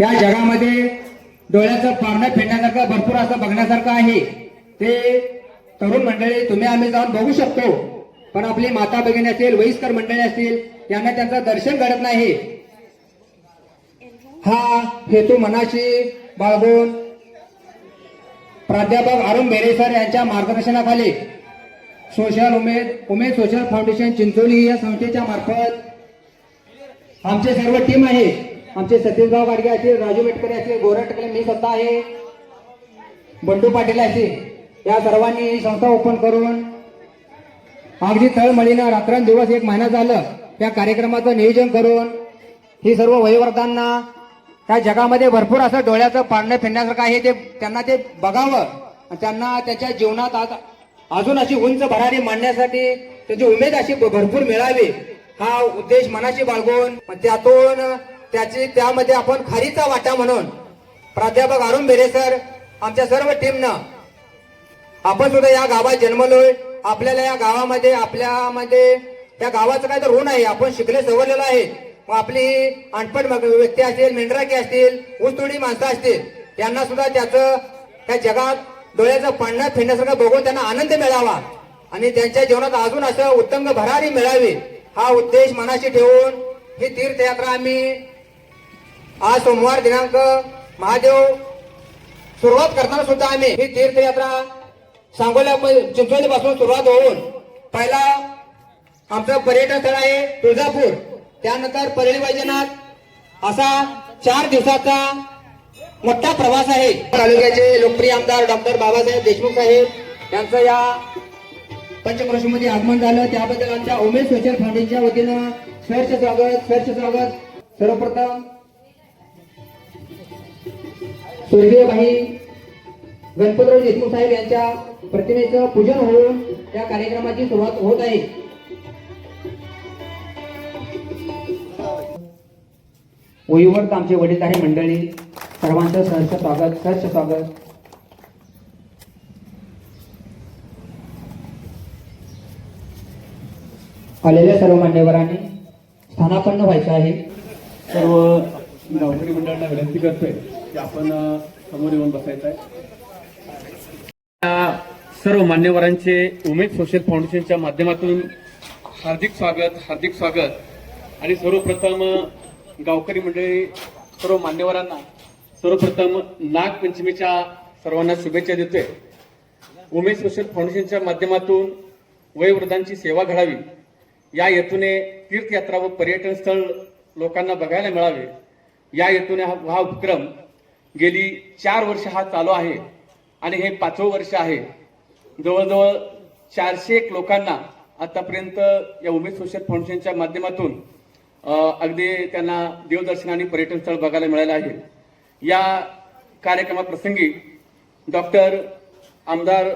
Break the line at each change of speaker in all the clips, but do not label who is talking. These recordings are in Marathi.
या जगामध्ये डोळ्याचं पारणं फिरण्यासारखं भरपूर असं बघण्यासारखं आहे। ते तरुण मंडळी तुम्ही आम्ही जाऊन बघू शकतो, पण आपली माता भगिनी असतील, वयस्कर मंडळी असतील, यांना त्यांचं दर्शन घडत नाही। हा हेतू मनाशी बाळगून प्राध्यापक अरुण बेरे सर यांच्या मार्गदर्शनाखाली सोशल उमेद सोशल फाउंडेशन चिंचोली या संस्थेच्या मार्फत आमचे सर्व टीम आहे। आमचे सतीशभाऊ गाडगे असतील, राजू मेटकरे असतील, गोरटकले, मी स्वतः आहे, बंडू पाटील असतील, या सर्वांनी ही संस्था ओपन करून अगदी तळमळीनं रात्रंदिवस एक महिना झालं या कार्यक्रमाचं नियोजन करून ही सर्व वयोवर्धांना त्या जगामध्ये भरपूर असं डोळ्याचं पारणं फिरण्यासारखं आहे, ते त्यांना ते बघावं, त्यांना त्याच्या जीवनात अजून अशी उंच भरारी मांडण्यासाठी त्याची उमेद अशी भरपूर मिळावी, हा उद्देश मनाशी बाळगून त्यातून त्यामध्ये आपण खरीचा वाटा म्हणून प्राध्यापक अरुण बेरे सर आमच्या सर्व टीमनं, आपण सुद्धा या गावात जन्मलोय, आपल्याला या गावामध्ये आपल्यामध्ये या गावाचं काय तर ऋण आहे, आपण शिकले सवरलेलो आहे। मग आपली अनपढ व्यक्ती असतील, मेंढराकी असतील, ऊसतोडी माणसं असतील, यांना सुद्धा त्याचं त्या जगात डोळ्याचं पारणं फिरण्यासारखं बघून त्यांना आनंद मिळावा आणि त्यांच्या जीवनात अजून असं उत्तंग भरारी मिळावी, हा उद्देश मनाशी ठेवून ही तीर्थयात्रा आम्ही आज सोमवार दिनांक महादेव सुरुवात करताना सुद्धा आम्ही ही तीर्थयात्रा सांगोला चिंचोली पासून सुरुवात होऊन पहिला आमचं पर्यटन स्थळ आहे तुळजापूर, त्यानंतर परळी वैजनाथ, असा 4 दिवसाचा मोठा प्रवास आहे। तालुक्याचे लोकप्रिय आमदार डॉक्टर बाबासाहेब देशमुख साहेब यांचं या पंचक्रोशीमध्ये आगमन झालं, त्याबद्दल आमच्या उमेद सोशल फाउंडेशनच्या वतीनं सहर्ष स्वागत। सर्वप्रथम स्वर्गीय भाई गणपतराव देशमुख साहेब यांच्या प्रतिमेचं पूजन होऊन या कार्यक्रमाची सुरुवात होत आहे। वयोवर्ग आमचे वडीलधारी मंडळी सर्वांचं सहर्ष स्वागत। आलेल्या सर्व मान्यवरांनी स्थानापन्न व्हायचं आहे।
सर्व गावकरी मंडळांना विनंती करतोय की आपण समोर येऊन बसायचं आहे। सर्व मान्यवरांचे उमेद सोशल फाउंडेशनच्या माध्यमातून हार्दिक स्वागत आणि सर्वप्रथम गावकरी मंडळी सर्व मान्यवरांना सर्वप्रथम नागपंचमीच्या सर्वांना शुभेच्छा देतोय। उमेद सोशल फाउंडेशनच्या माध्यमातून वयोवृद्धांची सेवा घडावी या हेतूने तीर्थयात्रा व पर्यटन स्थळ लोकांना बघायला मिळावे या हेतूने हा उपक्रम गेली 4 वर्ष हा चालू आहे आणि हे 5वं वर्ष आहे। जवळजवळ 401 लोकांना आतापर्यंत या उमेद सोशल फाउंडेशनच्या माध्यमातून अगदी त्यांना देवदर्शन आणि पर्यटन स्थळ बघायला मिळालं आहे। या कार्यक्रमाप्रसंगी आमदार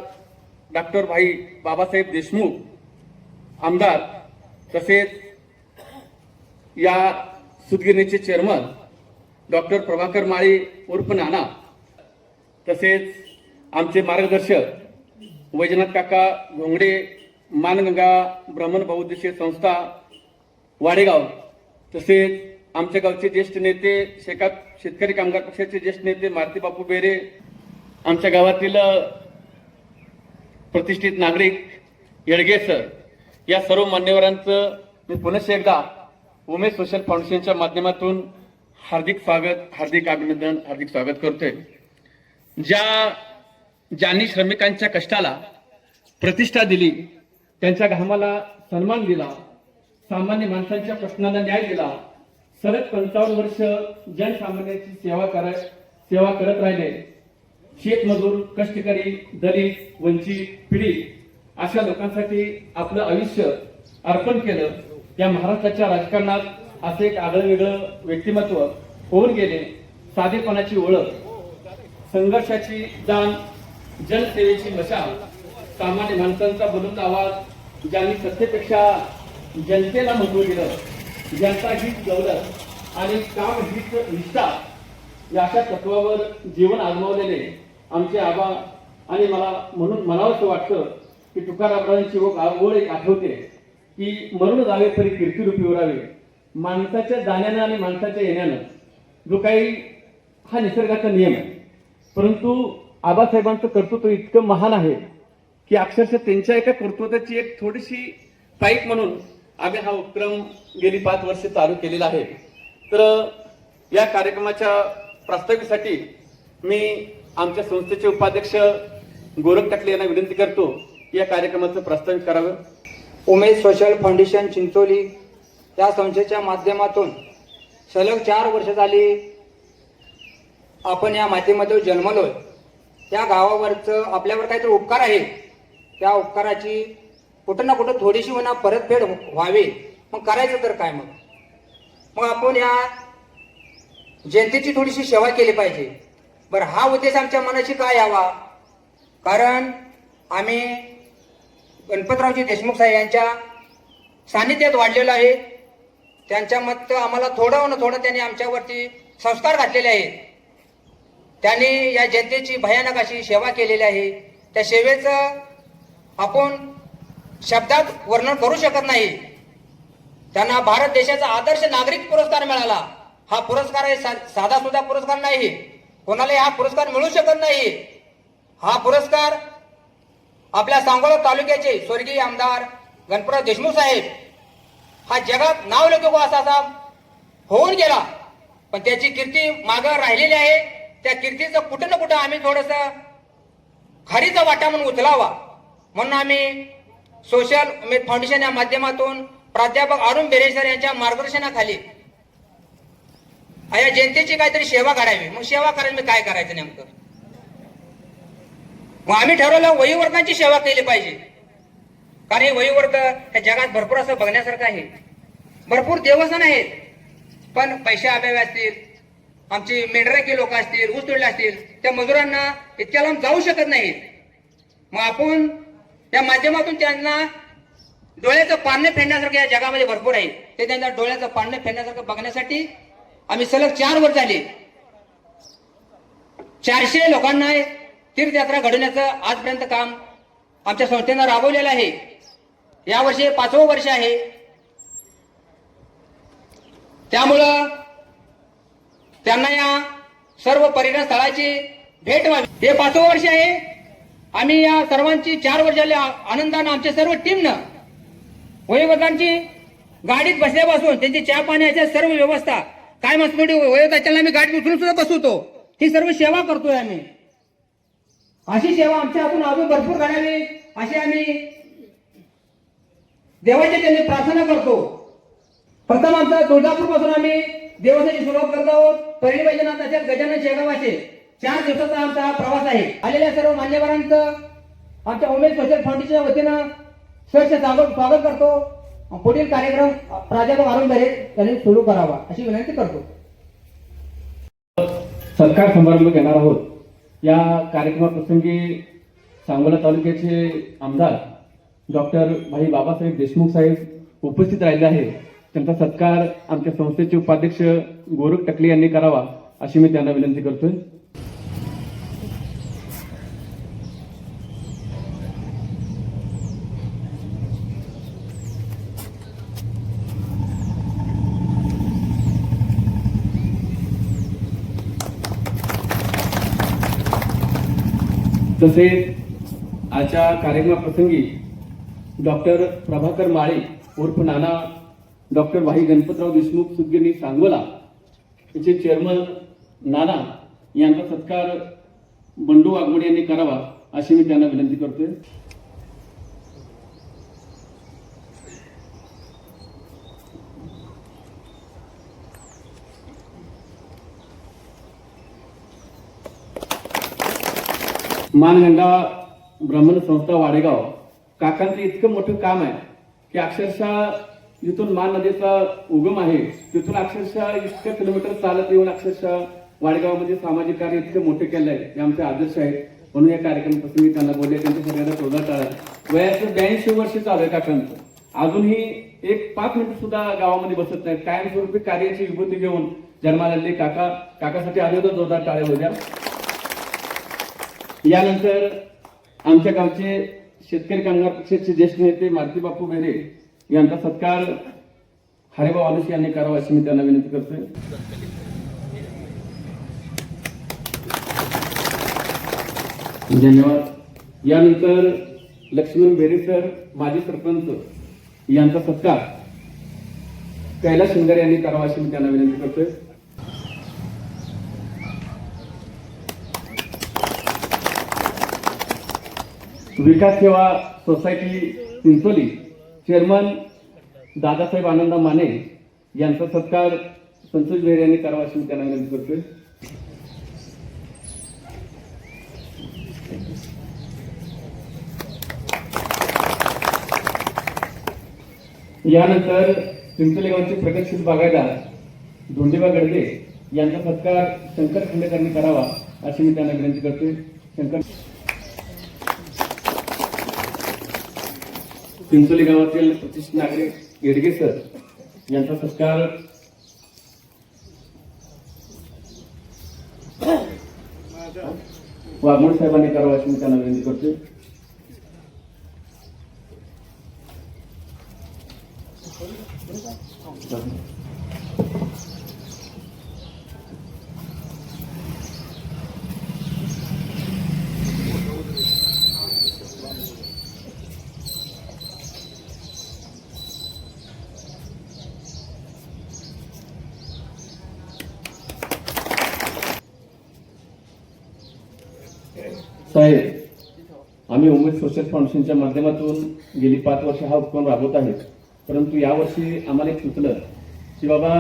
डॉक्टर भाई बाबासाहेब देशमुख आमदार, तसेच या सुतगिरणीचे चेअरमन डॉक्टर प्रभाकर माळी उर्फ नाना, तसेच आमचे मार्गदर्शक वैजनाथ काका घोंगडे, मानगंगा ब्राह्मण बहुउद्देशीय संस्था वाडेगाव, तसेच आमच्या गावचे ज्येष्ठ नेते शेतकरी कामगार पक्षाचे ज्येष्ठ नेते मारुती बापू बेरे, आमच्या गावातील प्रतिष्ठित नागरिक येडगे सर, या सर्व मान्यवरांचं मी पुन्हा एकदा उमेद सोशल फाउंडेशनच्या माध्यमातून हार्दिक अभिनंदन, हार्दिक स्वागत करतोय। ज्यांनी श्रमिकांच्या कष्टाला प्रतिष्ठा दिली, त्यांच्या घामाला सन्मान दिला, सामान्य माणसांच्या प्रश्नांना न्याय दिला, सलग 55 वर्ष जनसामान्यांची सेवा करत राहिले, शेतमजूर, कष्टकरी, दलित, वंचित, पीडित अशा लोकांसाठी आपलं आयुष्य अर्पण केलं। या महाराष्ट्राच्या राजकारणात असे एक आगळंवेगळं व्यक्तिमत्व होऊन गेले। साधेपणाची ओळख, संघर्षाची जाण, जनसेवेची मशाल, सामान्य माणसांचा बुलंद आवाज, ज्यांनी सत्तेपेक्षा जनतेला महत्व दिलं, जनता हीच दौलत आणि काम हीच निष्ठा या अशा तत्वावर जीवन आजमावलेले आमचे आबा, आणि म्हणून मला असं वाटतं की तुकारामांची ओळ एक आठवते की मरून जावे तरी कीर्तिरूपी उरावे। माणसाच्या जाण्यानं आणि माणसाच्या येण्यानं जो काही हा निसर्गाचा नियम आहे. परंतु आबासाहेबांचं कर्तृत्व इतकं महान आहे की अक्षरशः त्यांच्या एका कर्तृत्वाची एक थोडीशी पाईप म्हणून आम्ही हा उपक्रम गेली 5 वर्ष चालू केलेला आहे. तर या कार्यक्रमाच्या प्रास्ताविकेसाठी मी आमच्या संस्थेचे उपाध्यक्ष गोरख टाकले यांना विनंती करतो की या कार्यक्रमाचं प्रास्ताविक करावं.
उमेद सोशल फाउंडेशन चिंचोली या संस्थेच्या माध्यमातून सलग 4 वर्ष झाली आपण या मातीमध्ये जन्मलोय. त्या गावावरचं आपल्यावर काहीतरी उपकार आहे, त्या उपकाराची कुठं ना कुठं थोडीशी म्हणा परतफेड व्हावी. मग करायचं तर काय? मग आपण या जनतेची थोडीशी सेवा केली पाहिजे. बरं, हा उद्देश आमच्या मनाशी काय यावा? कारण आम्ही गणपतरावजी देशमुख साहेब यांच्या सानिध्यात वाढलेलो आहे. त्यांच्या मत आम्हाला थोडं ना थोडं त्यांनी आमच्यावरती संस्कार घातलेले आहेत. त्यांनी या जनतेची भयानक अशी सेवा केलेली आहे. त्या सेवेचं आपण शब्दात वर्णन करू शकत नाही. त्यांना भारत देशाचा आदर्श नागरिक पुरस्कार मिळाला. हा पुरस्कार आहे साधा सुद्धा पुरस्कार नाही, कोणालाही हा पुरस्कार मिळू शकत नाही. हा पुरस्कार आपल्या सांगोला तालुक्याचे स्वर्गीय आमदार गणपतराव देशमुख साहेब हा जगात नावलौकिक असा होऊन गेला, पण त्याची कीर्ती मागं राहिलेली आहे. त्या कीर्तीचं कुठं ना कुठं आम्ही थोडंसं खारीचा वाटा म्हणून उचलावा म्हणून आम्ही सोशल उमेद फाउंडेशन या माध्यमातून प्राध्यापक अरुण बेरेसर यांच्या मार्गदर्शनाखाली या जनतेची काहीतरी सेवा करावी. मग सेवा करायला मी काय करायचं नेमकं? मग आम्ही ठरवलं वयोवर्गांची सेवा केली पाहिजे. कारण हे वयोवर्ग ह्या जगात भरपूर असं बघण्यासारखं आहे. भरपूर देवस्थान आहेत, पण पैसे अभावी असतील, आमची मेंढराकी लोक असतील, ऊस तोडले असतील, त्या मजुरांना इतक्या लांब जाऊ शकत नाहीत. मग आपण त्या माध्यमातून त्यांना डोळ्याचं पारणे फेडण्यासारखं या जगामध्ये भरपूर आहे. ते त्यांच्या डोळ्याचं पारणे फेडण्यासारखं बघण्यासाठी आम्ही सलग 4 वर्ष झाली 400 लोकांना तीर्थयात्रा घडवण्याचं आजपर्यंत काम आमच्या संस्थेनं राबवलेलं आहे. यावर्षी 5वं वर्ष आहे. त्यामुळं त्यांना या सर्व पर्यटन स्थळाची भेट व्हावी. हे 5वं वर्ष आहे. आम्ही या सर्वांची 4 वर्ष झाली आनंदानं आमच्या सर्व टीमनं वयोवृद्धांची गाडीत बसल्यापासून त्यांची चहा पाण्याच्या सर्व व्यवस्था काय मस्तपैकी वयोवृद्धांना आम्ही गाडीत उचलून सुद्धा बसवतो. ही सर्व सेवा करतोय आम्ही. अशी सेवा आमच्या हातून अजून भरपूर घडावी अशी आम्ही देवाच्या त्यांनी प्रार्थना करतो. प्रथम आमचा तुळजापूर पासून आम्ही देवस्थानाची सुरुवात करत आहोत. पहिली वैजनाथ असेल, गजानन शेगावाचे 4 दिवसाचा आमचा हा प्रवास आहे. आलेल्या सर्व मान्यवरांचं आमच्या उमेद सोशल फाउंडेशनच्या वतीनं सहर्ष स्वागत करतो. पुढील कार्यक्रम प्राध्यापक अरुण बेरे यांनी सुरू करावा अशी विनंती करतो.
सत्कार समारंभ घेणार आहोत. या कार्यक्रमाप्रसंगी सांगोला तालुक्याचे आमदार डॉक्टर भाई बाबासाहेब देशमुख साहेब उपस्थित राहिले आहेत. त्यांचा सत्कार आमच्या संस्थेचे उपाध्यक्ष गोरख टाकले यांनी करावा अशी मी त्यांना विनंती करतोय. तसेच आजच्या कार्यक्रमाप्रसंगी डॉक्टर प्रभाकर माळे उर्फ नाना, डॉक्टर भाई गणपतराव देशमुख सुदगिरणी सांगोला याचे चेअरमन नाना यांचा सत्कार बंडू वाघमोडे यांनी करावा अशी मी त्यांना विनंती करतोय. मानगंगा ब्राह्मण संस्था वाडेगाव काकांचं इतकं मोठं काम आहे की अक्षरशः जिथून मान नदीचा उगम आहे तिथून अक्षरशः इतक्या किलोमीटर चालत येऊन अक्षरशः वाडेगावमध्ये सामाजिक कार्य इतकं मोठे केलं आहे. हे आमचे आदर्श आहेत. म्हणून या कार्यक्रमाप्रसंगी त्यांना बोलले. त्यांच्या सगळ्यांना तोडा टाळा. वयाचं 82 वर्ष चालू आहे काकांचं. अजूनही एक 5 मिनिट सुद्धा गावामध्ये बसत नाहीत. कायमस्वरूपी कार्याची विभूती घेऊन जन्माला काकासाठी आले होते. जोरदार टाळ्या होत्या. यानंतर आमच्या गावचे शेतकरी कामगार पक्षाचे ज्येष्ठ नेते मारुती बापू बेरे यांचा सत्कार हरेभाऊ आलुशी यांनी करावा अशी मी त्यांना विनंती करतोय. धन्यवाद. यानंतर लक्ष्मण बेरे सर माजी सरपंच यांचा सत्कार कैलास शिंगारे यांनी करावा अशी मी त्यांना विनंती करतोय. विकास सेवा सोसायटी चिंचोली चेअरमन दादासाहेब आनंदा माने यांचा सत्कार संतोष बेरे यांनी करावा अशी मी त्यांना विनंती करतोय. यानंतर चिंचोली गावचे प्रगतशील बागायतदार धोंडेबा गडदे यांचा सत्कार शंकर खंडेकरांनी करावा अशी मी त्यांना विनंती करतोय. शंकर चिंचोली गावातील प्रतिष्ठित नागरिक येडगे सर यांचा सत्कार वाघमोड साहेबांनी करावा अशी मी त्यांना विनंती करतोय. साहेब, आम्ही उमेद सोशल फाउंडेशनच्या माध्यमातून गेली 5 वर्ष हा उपक्रम राबवत आहे. परंतु यावर्षी आम्हाला एक सुचलं की बाबा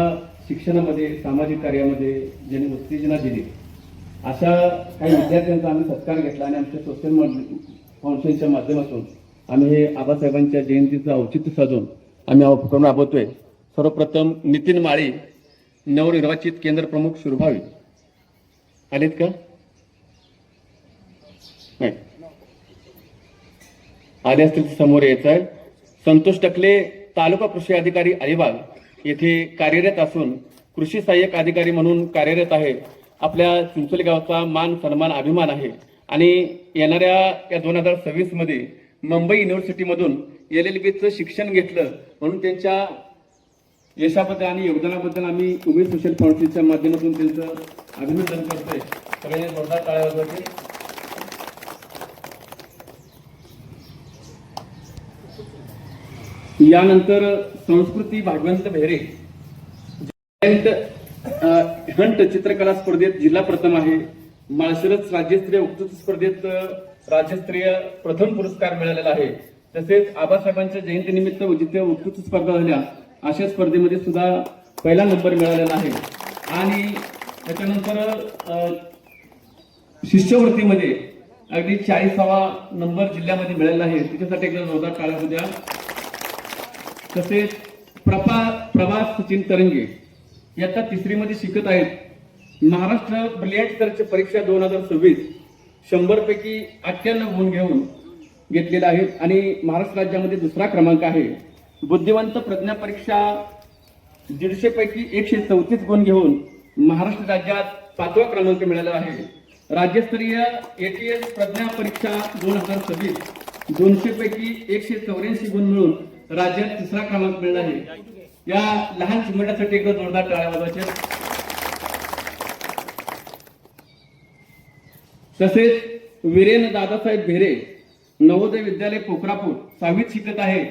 शिक्षणामध्ये सामाजिक कार्यामध्ये ज्यांनी उत्तेजना दिली अशा काही विद्यार्थ्यांचा आम्ही सत्कार घेतला आणि आमच्या सोशल फाउंडेशनच्या माध्यमातून आम्ही हे आबासाहेबांच्या जयंतीचं औचित्य साधून आम्ही हा उपक्रम राबवतोय. सर्वप्रथम नितीन माळी नवनिर्वाचित केंद्र प्रमुख सुरभावी आलेत का? नाही आले असतील समोर यायचं आहे. संतोष टकले तालुका कृषी अधिकारी अलिबाग येथे कार्यरत असून कृषी सहाय्यक अधिकारी म्हणून कार्यरत आहे. आपल्या चिंचोली गावचा मान सन्मान अभिमान आहे आणि येणाऱ्या या 2026 मध्ये मुंबई युनिव्हर्सिटीमधून LLB शिक्षण घेतलं म्हणून त्यांच्या यशाबद्दल आणि योगदानाबद्दल आम्ही उमेद सोशल फाउंडेशनच्या माध्यमातून त्यांचं अभिनंदन करतोय. सगळ्यांनी जोरदार टाळ्या वाजवायचे. यानंतर संस्कृती भागवंत बेहरे हंट चित्रकला स्पर्धेत जिल्हा प्रथम आहे. माळशिरस राज्यस्तरीय वक्तृत्व स्पर्धेत राज्यस्तरीय प्रथम पुरस्कार मिळालेला आहे. तसेच आबासाहेबांच्या जयंतीनिमित्त जिथे वक्तृत्व स्पर्धा झाल्या अशा स्पर्धेमध्ये सुद्धा पहिला नंबर मिळालेला आहे. आणि त्याच्यानंतर शिष्यवृत्तीमध्ये अगदी 40वा नंबर जिल्ह्यामध्ये मिळालेला आहे. त्याच्यासाठी एकदा जोरदार टाळ्या होऊ द्या. तसेच प्रभास सचिन तरंगे इयत्ता 3री मध्ये शिकत आहेत. महाराष्ट्र ब्रिलियंट स्टरची परीक्षा 2026 100 पैकी 98 गुण घेतलेले आहेत आणि महाराष्ट्र राज्यामध्ये 2रा क्रमांक आहे. बुद्धिवंत प्रज्ञा परीक्षा 150 पैकी 134 गुण घेऊन महाराष्ट्र राज्यात 5वा क्रमांक मिळाला आहे. राज्यस्तरीय ATS प्रज्ञा परीक्षा 2026 200 पैकी 184 गुण मिळून राज्यात 3रा क्रमांक मिळाला आहे. या लहान चिमट्यासाठी एकदा जोरदार टाळ्या वाजवायच्या. तसेच वीरेन दादासाहेब बेहरे नवोदय विद्यालय पोखरापूर 6वीत शिकत आहे.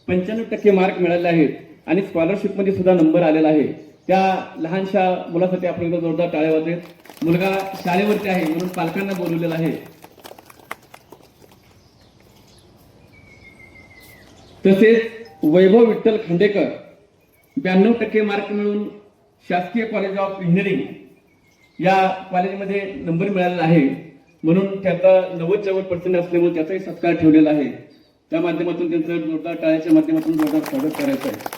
95% मार्क मिळाले आहेत आणि स्कॉलरशिप मध्ये सुद्धा नंबर आलेला आहे. त्या लहानशा मुलासाठी आपण एकदा जोरदार टाळ्या वाजवेत. मुलगा शाळेवरती आहे म्हणून पालकांना बोलवलेलं आहे. तसेच वैभव विठ्ठल खांडेकर 92% मार्क मिळून शासकीय कॉलेज ऑफ इंजिनिअरिंग या कॉलेजमध्ये नंबर मिळालेला आहे. म्हणून त्याचा 90% असल्यामुळे त्याचाही सत्कार ठेवलेला आहे. त्या माध्यमातून त्यांचं जोरदार टाळ्याच्या माध्यमातून जोरदार स्वागत करायचं आहे.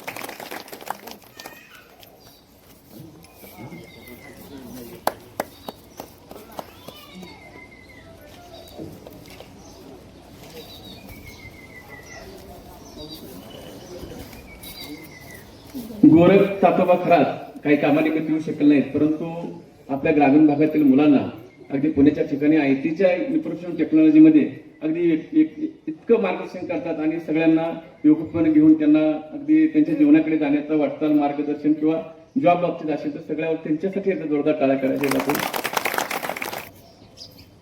गोरख तातोबा खरात काही कामानिमित्त येऊ शकले नाहीत, परंतु आपल्या ग्रामीण भागातील मुलांना अगदी पुण्याच्या ठिकाणी ITच्या इन्फॉर्मेशन टेक्नॉलॉजीमध्ये अगदी इतकं मार्गदर्शन करतात आणि सगळ्यांना योग्यपणे घेऊन त्यांना अगदी त्यांच्या जीवनाकडे जाण्याचं वाटचाल मार्गदर्शन किंवा जॉब बाबतीत असेल तर सगळ्यावर त्यांच्यासाठी एकदा जोरदार टाळ्या करायच्या जातो.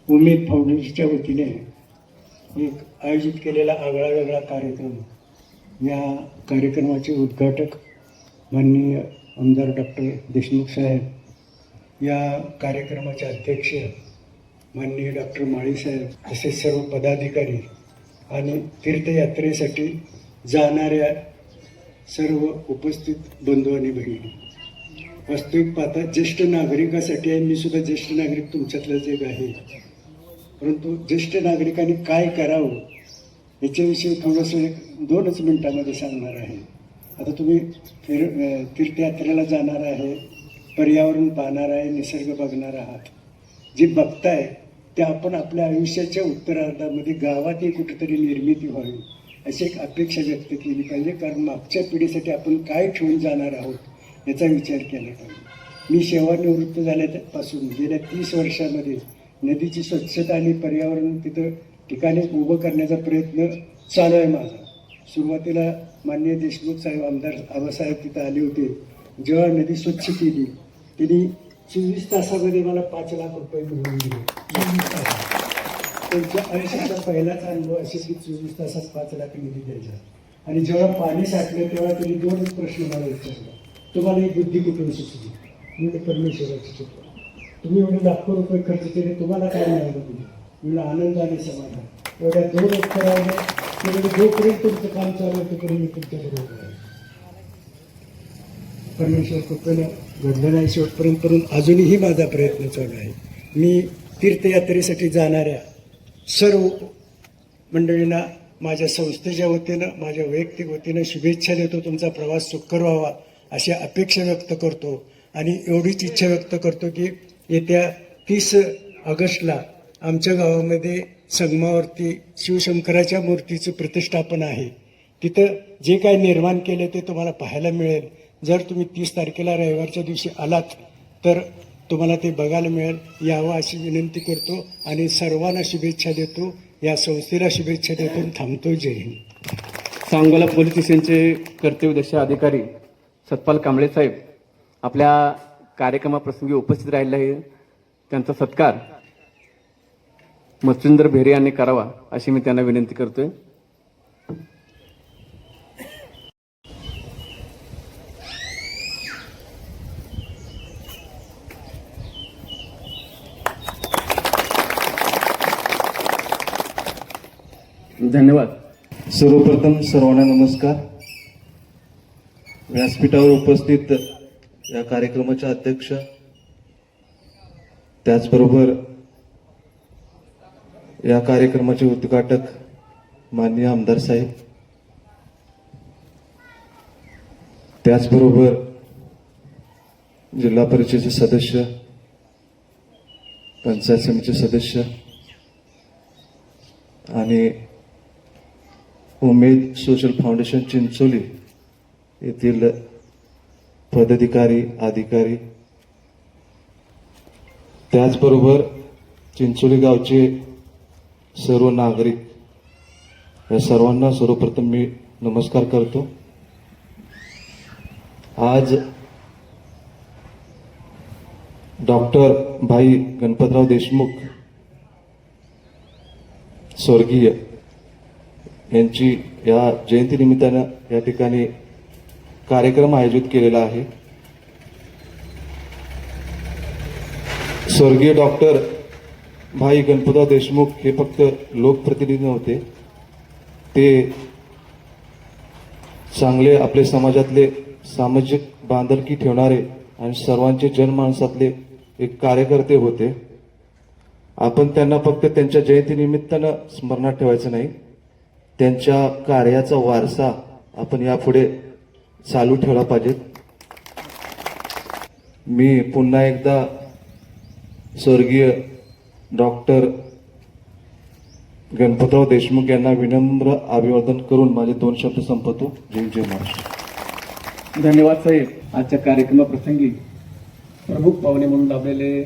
उमेद फाउंडेशनच्या वतीने एक आयोजित केलेला आगळा वेगळा कार्यक्रम, या कार्यक्रमाचे उद्घाटक माननीय आमदार डॉक्टर देशमुख साहेब, या कार्यक्रमाचे अध्यक्ष माननीय डॉक्टर माळी साहेब, तसेच सर्व पदाधिकारी आणि तीर्थयात्रेसाठी जाणाऱ्या सर्व उपस्थित बंधू आणि भगिनी, वास्तविक पाहता ज्येष्ठ नागरिकासाठी आहे, मी सुद्धा ज्येष्ठ नागरिक तुमच्यातलंच एक आहे, परंतु ज्येष्ठ नागरिकांनी काय करावं याच्याविषयी थोडंसं 2च मिनिटामध्ये सांगणार आहे. आता तुम्ही तीर्थयात्रेला जाणार आहे, पर्यावरण पाहणार आहे, निसर्ग बघणार आहात. जे बघताय ते आपण आपल्या आयुष्याच्या उत्तरार्धामध्ये गावातही कुठेतरी निर्मिती व्हावी अशी एक अपेक्षा व्यक्त केली पाहिजे, कारण मागच्या पिढीसाठी आपण काय ठेवून जाणार आहोत याचा विचार केला पाहिजे. मी सेवानिवृत्त झाल्यापासून गेल्या 30 वर्षामध्ये नदीची स्वच्छता आणि पर्यावरण तिथं ठिकाणी उभं करण्याचा प्रयत्न चालू आहे माझा. सुरुवातीला माननीय देशमुख साहेब, आमदार आबासाहेब तिथं आले होते. जेव्हा नदी स्वच्छ केली त्यांनी 24 तासामध्ये मला 5 लाख रुपये मिळवून दिले. 24 तासात त्यांच्या आयुष्याचा पहिलाच अनुभव असे की 24 तासात 5 लाख निधी द्यायचा. आणि जेव्हा पाणी साठलं तेव्हा त्यांनी 2च प्रश्न मला विचारला, तुम्हाला ही बुद्धी कुठून सुचली? म्हणजे परमेश्वराची चुका. तुम्ही एवढे लाखो रुपये खर्च केले, तुम्हाला काय मिळालं? तुम्ही मला आनंद आणि समाधान. एवढ्या 2 उत्तराने म्हणजे जोपर्यंत तुमचं काम चालू आहे तोपर्यंत मी तुमच्या बरोबर आहे. परमेश्वर कृपेनं घडलं नाही शेवटपर्यंत, परंतु अजूनही माझा प्रयत्न चालू आहे. मी तीर्थयात्रेसाठी जाणाऱ्या सर्व मंडळींना माझ्या संस्थेच्या वतीनं, माझ्या वैयक्तिक वतीनं शुभेच्छा देतो. तुमचा प्रवास सुखकर व्हावा अशी अपेक्षा व्यक्त करतो. आणि एवढीच इच्छा व्यक्त करतो की येत्या 30 ऑगस्टला आमच्या गावामध्ये संगमावरती शिवशंकराच्या मूर्तीचं प्रतिष्ठापन आहे. तिथं जे काय निर्माण केले ते तुम्हाला पाहायला मिळेल. जर तुम्ही 30 तारखेला रविवारच्या दिवशी आलात तर तुम्हाला ते बघायला मिळेल. यावं अशी विनंती करतो आणि सर्वांना शुभेच्छा देतो. या संस्थेला शुभेच्छा देतो. थांबतो. जय हिंद.
सांगोला पोलीस स्टेशनचे कर्तव्यदक्ष अधिकारी सतपाल कांबळे साहेब आपल्या कार्यक्रमाप्रसंगी उपस्थित राहिले आहे. त्यांचा सत्कार मच्छिंद्र भेरे यांनी करावा अशी मी त्यांना विनंती करतोय. धन्यवाद.
सर्वप्रथम सर्वांना नमस्कार. व्यासपीठावर उपस्थित या कार्यक्रमाच्या अध्यक्ष, त्याचबरोबर या कार्यक्रमाचे उद्घाटक माननीय आमदार साहेब, त्याचबरोबर जिल्हा परिषदेचे सदस्य, पंचायत समितीचे सदस्य आणि उमेद सोशल फाउंडेशन चिंचोली येथील पदाधिकारी, अधिकारी, त्याचबरोबर चिंचोली गावचे सर्व नागरिक, या सर्वांना सर्वप्रथम मी नमस्कार करतो. आज डॉक्टर भाई गणपतराव देशमुख स्वर्गीय यांची या जयंतीनिमित्तानं या ठिकाणी कार्यक्रम आयोजित केलेला आहे. स्वर्गीय डॉक्टर भाई गणपतराव देशमुख हे फक्त लोकप्रतिनिधी नव्हते, ते चांगले आपले समाजातले सामाजिक बांधिलकी ठेवणारे आणि सर्वांचे जनमानसातले एक कार्यकर्ते होते. आपण त्यांना फक्त त्यांच्या जयंतीनिमित्तानं स्मरणात ठेवायचं नाही, त्यांच्या कार्याचा वारसा आपण यापुढे चालू ठेवला पाहिजे. मी पुन्हा एकदा स्वर्गीय डॉक्टर गणपतराव देशमुख यांना विनम्र अभिवादन करून माझे 2 शब्द संपवतो. जय जय महाराष्ट्र.
धन्यवाद साहेब. आजच्या कार्यक्रमाप्रसंगी प्रमुख पाहुणे म्हणून लाभलेले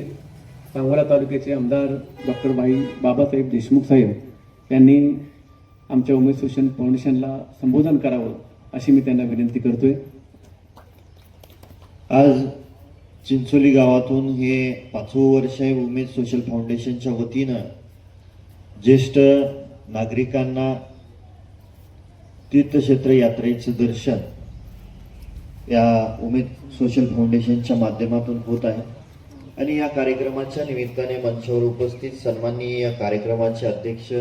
सांगोला तालुक्याचे आमदार डॉक्टर भाई बाबासाहेब देशमुख साहेब यांनी आमच्या उमेद सोशल फाउंडेशनला संबोधन करावं अशी मी त्यांना विनंती करतोय.
आज
चिंचोली गावातून हे 5वं वर्ष आहे उमेद सोशल फाउंडेशनच्या वतीनं ज्येष्ठ नागरिकांना तीर्थक्षेत्र यात्रेचं दर्शन या उमेद सोशल फाउंडेशनच्या माध्यमातून होत आहे आणि या कार्यक्रमाच्या निमित्ताने मंचावर उपस्थित सन्माननीय या कार्यक्रमाचे अध्यक्ष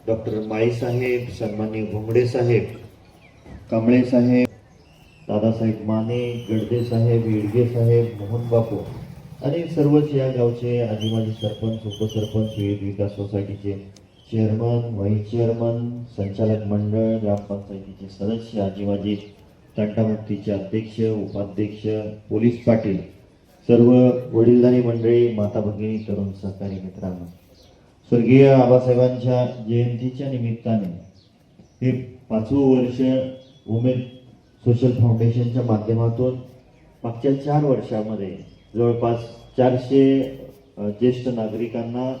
डॉक्टर माळी साहेब, सन्माननीय घोंगडे साहेब, कांबळे साहेब, दादासाहेब माने, गडदे साहेब, येडगे साहेब, मोहन बापू आणि सर्वच या गावचे आजी माजी सरपंच, उपसरपंच, विविध विकास सोसायटीचे चेअरमन, व्हाईस चेअरमन, संचालक मंडळ, ग्रामपंचायतीचे सदस्य, आजी माजी तंटामुक्तीचे अध्यक्ष, उपाध्यक्ष, पोलीस पाटील, सर्व वडीलधारी मंडळी, माता भगिनी, तरुण सहकारी मित्रांनो, स्वर्गीय आबासाहेबांच्या जयंतीच्या निमित्ताने हे 5वं वर्ष उमेद सोशल फाउंडेशनच्या माध्यमातून मागच्या 4 वर्षामध्ये जवळपास 400 ज्येष्ठ नागरिकांना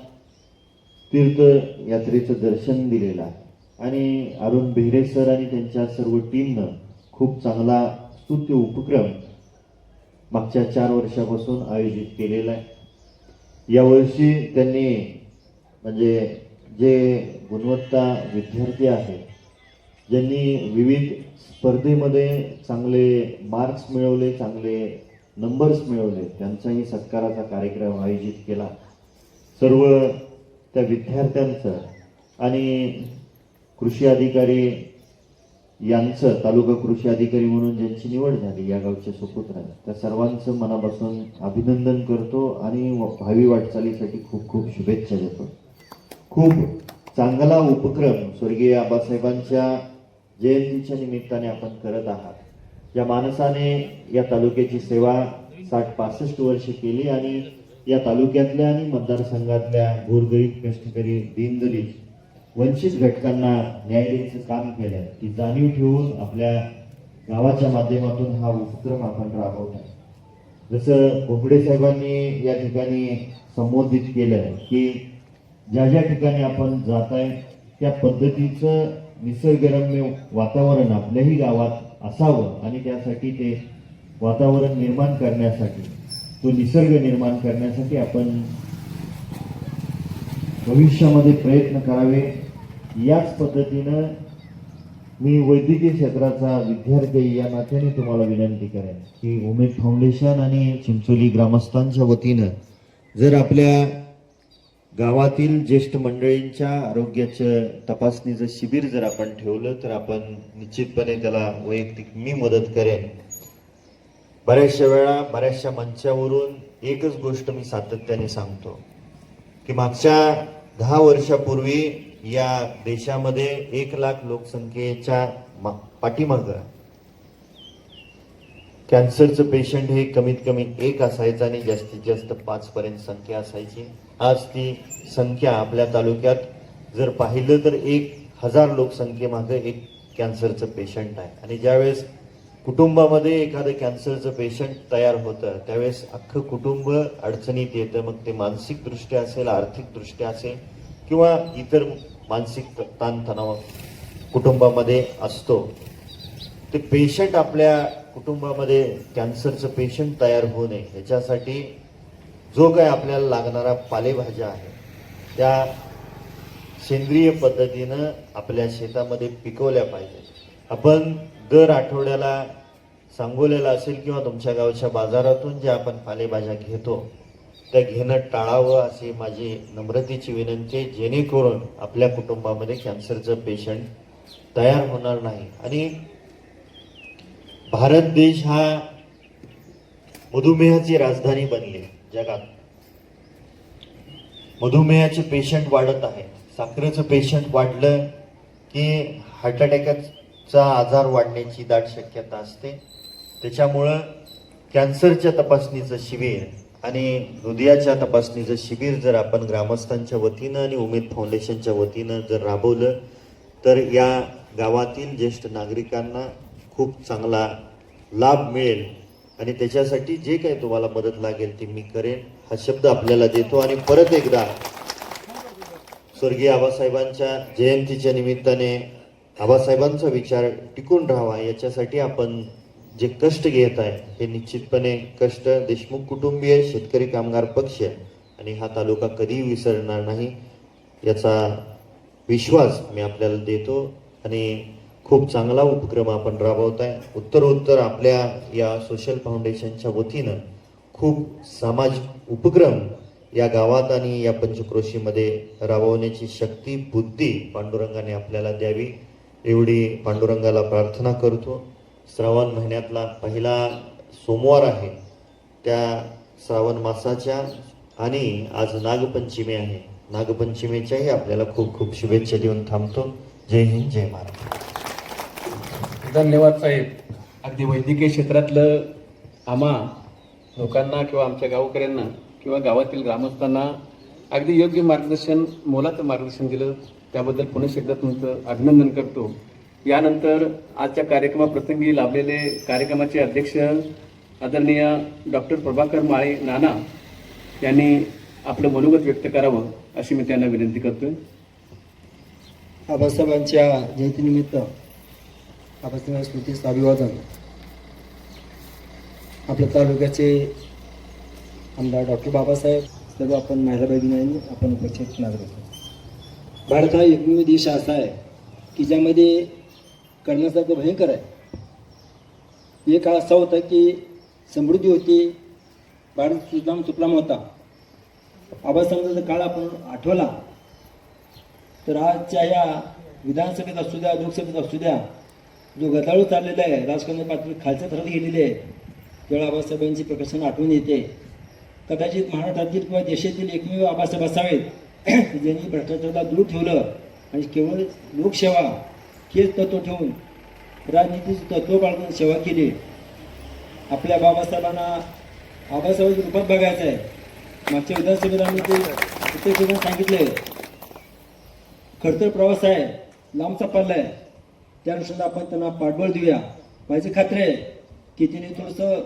तीर्थयात्रेचं दर्शन दिलेलं आहे आणि अरुण बेहरे सर आणि त्यांच्या सर्व टीमनं खूप चांगला स्तुत्य उपक्रम मागच्या 4 वर्षापासून आयोजित केलेला आहे। यावर्षी त्यांनी म्हणजे जे गुणवत्ता विद्यार्थी आहेत, ज्यांनी विविध स्पर्धेमध्ये चांगले मार्क्स मिळवले, चांगले नंबर्स मिळवले, त्यांचाही सत्काराचा कार्यक्रम आयोजित केला। सर्व त्या विद्यार्थ्यांचं आणि कृषी अधिकारी यांचं, तालुका कृषी अधिकारी म्हणून ज्यांची निवड झाली या गावचे सुपुत्र, त्या सर्वांचं मनापासून अभिनंदन करतो आणि भावी वाटचालीसाठी खूप खूप शुभेच्छा देतो। खूप चांगला उपक्रम स्वर्गीय आबासाहेबांच्या जयंतीच्या निमित्ताने आपण करत आहात। या माणसाने या तालुक्याची सेवा 60-65 वर्ष केली आणि या तालुक्यातल्या आणि मतदारसंघातल्या गोरगरीब, कष्टकरी, दीनदलित, वंचित घटकांना न्याय द्यायचं काम केलं। ती जाणीव ठेवून आपल्या गावाच्या माध्यमातून हा उपक्रम आपण राबवत आहे। जसं घोंगडे साहेबांनी या ठिकाणी संबोधित केलं की ज्या ज्या ठिकाणी आपण जात आहे त्या पद्धतीचं निसर्गरम्य वातावरण आपल्याही गावात असावं आणि त्यासाठी ते वातावरण निर्माण करण्यासाठी, तो निसर्ग निर्माण करण्यासाठी आपण भविष्यामध्ये प्रयत्न करावे। याच पद्धतीनं मी वैद्यकीय क्षेत्राचा विद्यार्थी या नात्याने तुम्हाला विनंती करेन की उमेद फाउंडेशन आणि चिंचोली ग्रामस्थांच्या वतीनं जर आपल्या गावातील ज्येष्ठ मंडळींच्या आरोग्याचं तपासणीचं शिबिर जर आपण ठेवलं तर आपण निश्चितपणे त्याला वैयक्तिक मी मदत करेन। बऱ्याचशा वेळा बऱ्याचशा मंचावरून एकच गोष्ट मी सातत्याने सांगतो की मागच्या 10 वर्षापूर्वी या देशामध्ये 1 लाख लोकसंख्येच्या पाठीमागं कॅन्सरचं पेशंट हे कमीत कमी 1 असायचं आणि जास्तीत जास्त 5 पर्यंत संख्या असायची। आज ती संख्या आपल्या तालुक्यात जर पाहिलं तर 1000 लोकसंख्येमागे 1 कॅन्सरचं पेशंट आहे आणि ज्यावेळेस कुटुंबामध्ये एखादं कॅन्सरचं पेशंट तयार होतं त्यावेळेस अख्खं कुटुंब अडचणीत येतं। मग ते मानसिक दृष्ट्या असेल, आर्थिक दृष्ट्या असेल किंवा इतर मानसिक ताणतणाव कुटुंबामध्ये असतो। ते पेशंट आपल्या कुटुंबामध्ये कॅन्सरचं पेशंट तयार होऊ नये याच्यासाठी जो काय आपल्याला लागणारा पालेभाज्या आहे त्या सेंद्रिय पद्धतीनं आपल्या शेतामध्ये पिकवल्या पाहिजेत। आपण दर आठवड्याला सांगोल्याला असेल किंवा तुमच्या गावच्या बाजारातून ज्या आपण पालेभाज्या घेतो त्या घेणं टाळावं अशी माझी नम्रतेची विनंती, जेणेकरून आपल्या कुटुंबामध्ये कॅन्सरचं पेशंट तयार होणार नाही। आणि भारत देश हा मधुमेहाची राजधानी बनली जगात। मधुमेहाचे पेशंट वाढत आहे, साखरेचं पेशंट वाढलं की हार्ट अटॅकचा आजार वाढण्याची दाट शक्यता असते। त्याच्यामुळं कॅन्सरच्या तपासणीचं शिबिर आणि हृदयाच्या तपासणीचं शिबिर जर आपण ग्रामस्थांच्या वतीनं आणि उमेद फाउंडेशनच्या वतीनं जर राबवलं तर या गावातील ज्येष्ठ नागरिकांना खूप चांगला लाभ मिळेल आणि त्याच्यासाठी जे काही तुम्हाला मदत लागेल ती मी करेन हा शब्द आपल्याला देतो। आणि परत एकदा स्वर्गीय आबासाहेबांच्या जयंतीच्या निमित्ताने आबासाहेबांचा विचार टिकून राहावा याच्यासाठी आपण जे कष्ट घेत आहे हे निश्चितपणे कष्ट देशमुख कुटुंबीय शेतकरी कामगार पक्ष आणि हा तालुका कधीही विसरणार नाही याचा विश्वास मी आपल्याला देतो. आणि खूप चांगला उपक्रम आपण राबवताय. उत्तरोत्तर आपल्या या सोशल फाउंडेशनच्या वतीनं खूप सामाजिक उपक्रम या गावात आणि या पंचक्रोशीमध्ये राबवण्याची शक्ती बुद्धी पांडुरंगाने आपल्याला द्यावी एवढी पांडुरंगाला प्रार्थना करतो. श्रावण महिन्यातला पहिला सोमवार आहे, त्या श्रावण मासाच्या आणि आज नागपंचमी आहे. नागपंचमीच्याही आपल्याला खूप खूप शुभेच्छा देऊन थांबतो. जय हिंद, जय महाराष्ट्र.
धन्यवाद साहेब. अगदी वैद्यकीय क्षेत्रातलं आम्हा लोकांना किंवा आमच्या गावकऱ्यांना किंवा गावातील ग्रामस्थांना अगदी योग्य मार्गदर्शन, मोलाचं मार्गदर्शन दिलं त्याबद्दल पुन्हा एकदा तुमचं अभिनंदन करतो. यानंतर आजच्या कार्यक्रमाप्रसंगी लाभलेले कार्यक्रमाचे अध्यक्ष आदरणीय डॉक्टर प्रभाकर माळे नाना यांनी आपलं मनोगत व्यक्त करावं अशी मी त्यांना विनंती करतोय.
आबासाहेबांच्या जयंतीनिमित्त आबासाहेब स्मृतीस अभिवादन. आपल्या तालुक्याचे आमदार डॉक्टर बाबासाहेब, सर्व आपण महिला भगिनींनी आपण उपस्थित नागरिक. भारत हा एकमेव देश असा आहे की ज्यामध्ये करण्यासारखं भयंकर आहे. एक काळ असा होता की समृद्धी होती, भारत सुजलाम सुफलाम होता. आबासाहेबांचा काळ आपण आठवला तर आजच्या या विधानसभेत असू द्या, लोकसभेत असू द्या, जो गदाळू चाललेला आहे राजकारणी पातळी खालच्या थरात गेलेली आहे, तेव्हा आबासाहेबांची प्रकर्षण आठवून येते. कदाचित महाराष्ट्रातील किंवा देशातील एकमेव आबासाहेब असावेत ज्यांनी भ्रष्टाचाराला दूर ठेवलं आणि केवळ लोकसेवा हेच तत्व ठेवून राजनीतीचं तत्व बाळगून सेवा केली. आपल्या बाबासाहेबांना आबासाहेबांच्या रूपात बघायचं आहे. मागच्या विधानसभेला आम्ही ते उत्तर सांगितले. खडतर प्रवास आहे, लांबचा पल्ला आहे, त्या अनुषंगाने आपण त्यांना पाठबळ देऊया. माझी खात्री आहे की तिने थोडंसं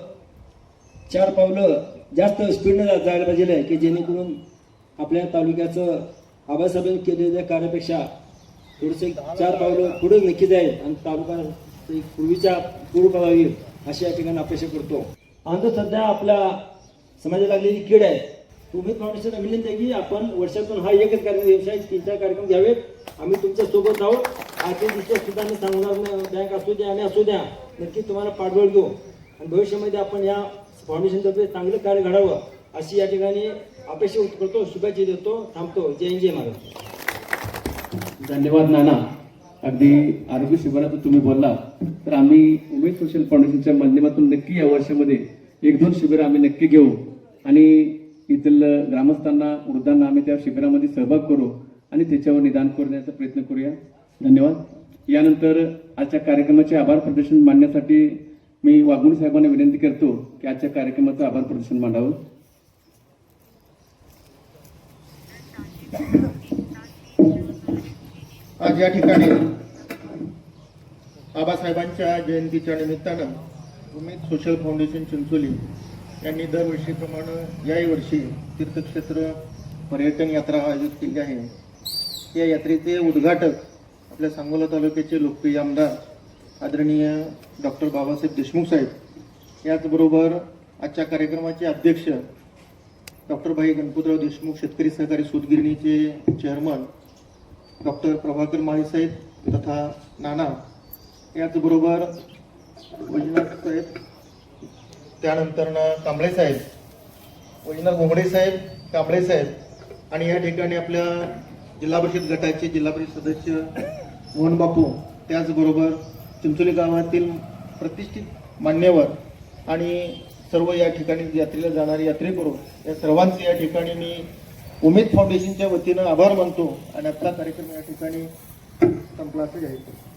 4 पावलं जास्त स्पीडनं जायला पाहिजे आहे की जेणेकरून आपल्या तालुक्याचं आबासाहेबांनी केलेल्या कार्यापेक्षा थोडंसं 4 पावलं पुढे नक्की जाईल आणि तालुका एक पूर्वीच्या पूर्व येईल अशी या ठिकाणी अपेक्षा करतो. अंधश्रद्धा आपल्या समाजाला लागलेली कीड आहे. उमेद फाउंडेशन विनंती आहे की आपण वर्षातून हा एकच कार्यक्रम, व्यवसाय 3-4 कार्यक्रम घ्यावेत. आम्ही तुमच्या सोबत आहोत. आजच्या दिवशी सुद्धा आम्ही सांगणार बँक असू द्या आणि असू द्या, नक्की तुम्हाला पाठबळ घेऊ आणि भविष्यामध्ये आपण या फाउंडेशनतर्फे चांगलं कार्य घडावं अशी या ठिकाणी अपेक्षा व्यक्त करतो. शुभेच्छा देतो. थांबतो. जय हिंद, जय महाराष्ट्र.
धन्यवाद नाना. अगदी आरोग्य शिबिरात तुम्ही बोलला तर आम्ही उमेद सोशल फाउंडेशनच्या माध्यमातून नक्की या वर्षामध्ये 1-2 शिबिरं आम्ही नक्की घेऊ आणि इथील ग्रामस्थांना, वृद्धांना आम्ही त्या शिबिरामध्ये सहभाग करू आणि त्याच्यावर निदान करण्याचा प्रयत्न करूया. धन्यवाद. यानंतर आजच्या कार्यक्रमाचे आभार प्रदर्शन मांडण्यासाठी मी वाघमोडे साहेबांना विनंती करतो की आजच्या कार्यक्रमाचं आभार प्रदर्शन मांडावं.
आज या ठिकाणी आबासाहेबांच्या जयंतीच्या निमित्तानं उमेद सोशल फाउंडेशन चिंचोली यांनी दरवर्षीप्रमाणे याही वर्षी तीर्थक्षेत्र पर्यटन यात्रा आयोजित केली आहे. या यात्रेचे उद्घाटक आपल्या सांगोला तालुक्याचे लोकप्रिय आमदार आदरणीय डॉक्टर बाबासाहेब देशमुख साहेब, याचबरोबर आजच्या कार्यक्रमाचे अध्यक्ष डॉक्टर भाई गणपतराव देशमुख शेतकरी सहकारी सूतगिरणीचे चेअरमन डॉक्टर प्रभाकर माळी साहेब तथा नाना, याचबरोबर वैजनाथ साहेब, त्यानंतर कांबळे साहेब, वैजनाथ घोंगडे साहेब, कांबळे साहेब आणि या ठिकाणी आपल्या जिल्हा परिषद गटाचे जिल्हा परिषद सदस्य मोहन बापू, त्याचबरोबर चिंचोली गावातील प्रतिष्ठित मान्यवर आणि सर्व या ठिकाणी यात्रेला जाणारे यात्रेकरू, या सर्वांचे या ठिकाणी मी उमेद फाउंडेशनच्या वतीनं आभार मानतो आणि आजचा कार्यक्रम या ठिकाणी संपला असं जाहीर करतो.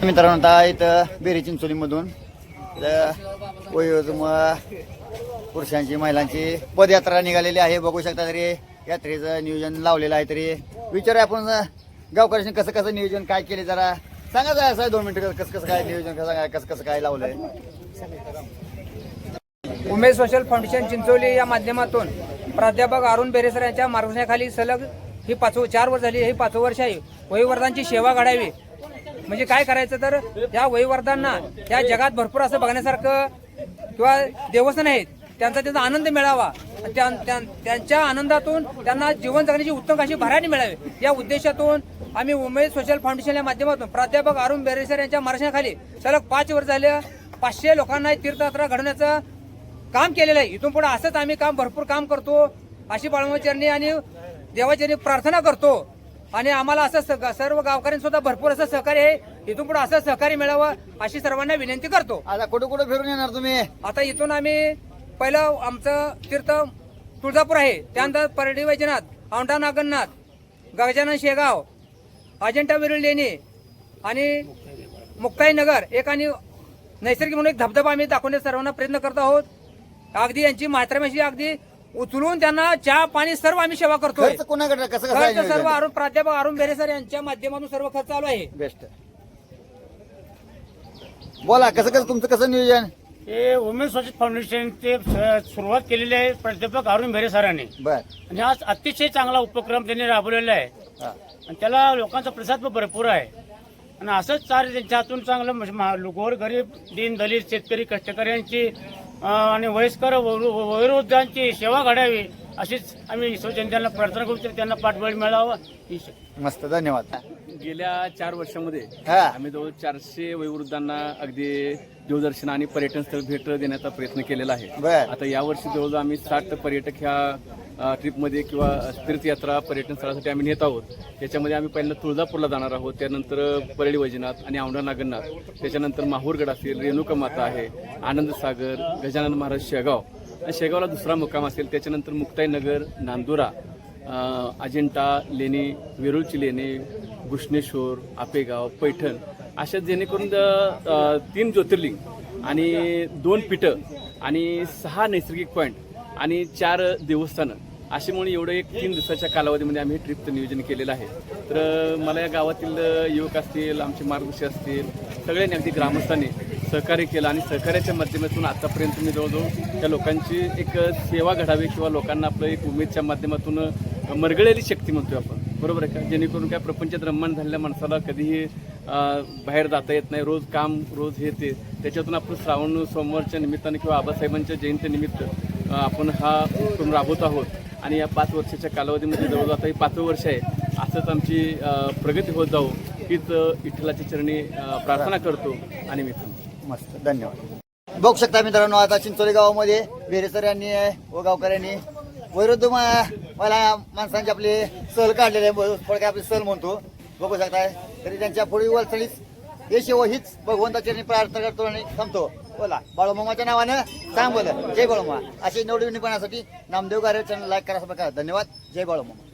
मित्रांनो, आता इथं बेरी चिंचोलीमधून पुरुषांची महिलांची पदयात्रा निघालेली आहे. बघू शकता तरी यात्रेचं नियोजन लावलेलं आहे. तरी विचारूया आपण गावकऱ्यांनी कसं कसं नियोजन काय केले जरा सांगा जरा असं 2 मिनिटं कसं कसं काय नियोजन कसं कसं काय लावलंय.
उमेद सोशल फाउंडेशन चिंचोली या माध्यमातून प्राध्यापक अरुण बेरेसर यांच्या मार्गदर्शनाखाली सलग ही 4 वर्ष झाली. हे 5वं वर्ष आहे. वयोवर्धांची सेवा घडावी म्हणजे काय करायचं तर या वयोवर्धांना या जगात भरपूर असं बघण्यासारखं किंवा देवस्थान आहेत त्यांचा आनंद मिळावा. त्यांच्या आनंदातून त्यांना जीवन जगण्याची उत्तम अशी भरारी मिळावी या उद्देशातून आम्ही उमेद सोशल फाउंडेशन या माध्यमातून प्राध्यापक अरुण बेरेसर यांच्या मार्गदर्शनाखाली सलग 5 वर्ष झाले 500 लोकांना तीर्थयात्रा घडवण्याचं काम केलेलं आहे. इथून पुढे असंच आम्ही भरपूर काम करतो अशी बाळमामाचरणी आणि देवाचरणी प्रार्थना करतो. आणि आम्हाला असं सर्व गावकऱ्यांसुद्धा भरपूर असं सहकार्य आहे. इथून पुढे असं सहकार्य मिळावं अशी सर्वांना विनंती करतो.
आता कुठं कुठं फिरून येणार तुम्ही.
आता इथून आम्ही पहिलं आमचं तीर्थ तुळजापूर आहे. त्यानंतर परडी वैजनाथ, औंढा नागनाथ, गजानन शेगाव, अजिंठा वेरूळ लेणी आणि मुक्ताईनगर एक आणि नैसर्गिक म्हणून एक धबधबा आम्ही दाखवण्याचा सर्वांना प्रयत्न करत आहोत. अगदी यांची म्हाताऱ्याशी अगदी उचलून त्यांना चहा पाणी सर्व आम्ही सेवा करतोय.
खर्च कोणाकडे कसं कसं
खर्च
आहे
सर्व
नियोजन?
प्राध्यापक अरुण बेरेसर यांच्या माध्यमातून सर्व खर्च चालू आहे.
बेस्ट बोला कसं कसं तुमचं कसं नियोजन.
हे वुमेन सोशल फाउंडेशनचे सुरुवात केलेली आहे प्राध्यापक अरुण बेरे सरांनी.
बर
आणि आज अतिशय चांगला उपक्रम त्यांनी राबवलेला आहे
हा.
आणि त्याला लोकांचा प्रतिसाद पण भरपूर आहे. आणि असंच कार्य त्यांच्या हातून चांगलं गोरगरीब दीन दलित शेतकरी कष्टकऱ्यांची आणि वयस्कर वयोवृद्धांची सेवा घडावी अशीच आम्ही जनतेला प्रार्थना करू. त्यांना पाठबळ मिळावं ही
मस्त धन्यवाद.
गेल्या 4 वर्षामध्ये
हा.
आम्ही जवळ 400 वयोवृद्धांना अगदी देवदर्शन आणि पर्यटन स्थळ भेट देण्याचा प्रयत्न केलेला आहे.
बर.
आता यावर्षी जवळजवळ आम्ही 60 पर्यटक ह्या ट्रिपमध्ये किंवा तीर्थयात्रा पर्यटन स्थळासाठी आम्ही नेत आहोत. त्याच्यामध्ये आम्ही पहिल्यांदा तुळजापूरला जाणार आहोत, त्यानंतर परळी वैजनाथ आणि औंढा नागनाथ, त्याच्यानंतर माहूरगड असेल, रेणुका माता आहे, आनंदसागर, गजानन महाराज शेगाव आणि शेगावला दुसरा मुक्काम असेल, त्याच्यानंतर मुक्ताईनगर, नांदुरा, अजिंठा लेणी, वेरूळची लेणी, घुष्णेश्वर, आपेगाव, पैठण अशा जेणेकरून 3 ज्योतिर्लिंग आणि 2 पीठं आणि 6 नैसर्गिक पॉईंट आणि 4 देवस्थानं असे म्हणून एवढं एक 3 दिवसाच्या कालावधीमध्ये आम्ही हे ट्रिपचं नियोजन केलेलं आहे. तर मला या गावातील युवक असतील, आमचे मार्गदर्शक असतील, सगळ्यांनी अगदी ग्रामस्थांनी सहकार्य केलं आणि सहकार्याच्या माध्यमातून आतापर्यंत मी जवळजवळ त्या लोकांची एक सेवा घडावी किंवा लोकांना आपलं एक उमेदच्या माध्यमातून मरगळलेली शक्ती म्हणतोय आपण, बरोबर आहे का, जेणेकरून काय प्रपंचात रममाण झालेल्या माणसाला कधीही बाहेर जाता येत नाही, रोज काम रोज हे ते, त्याच्यातून आपण श्रावण सोमवारच्या निमित्तानं किंवा आबासाहेबांच्या जयंतीनिमित्त आपण हा उपक्रम राबवत आहोत. आणि या 5 वर्षाच्या कालावधीमध्ये जवळजवळ आता हे 5वं वर्ष आहे. असंच आमची प्रगती होत जाऊ हीच विठ्ठलाच्या चरणी प्रार्थना करतो आणि मी
मस्त धन्यवाद. बघू शकता मित्रांनो आता चिंचोली गावामध्ये बेरेसर यांनी व गावकऱ्यांनी वैरुद्ध मला माणसांचे आपले सहल काढलेले आहे, थोडक्यात आपले सहल म्हणतो. बघू शकताय तरी त्यांच्या पुढील वाटचालीस यश व हीच भगवंताची प्रार्थना करतो आणि थांबतो. बोला बाळूमामाच्या नावानं सांग बोला जय बाळूमा. अशी नवनवीन पाहण्यासाठी नामदेव गारे चॅनल लाईक करा. धन्यवाद. जय बाळूमामा.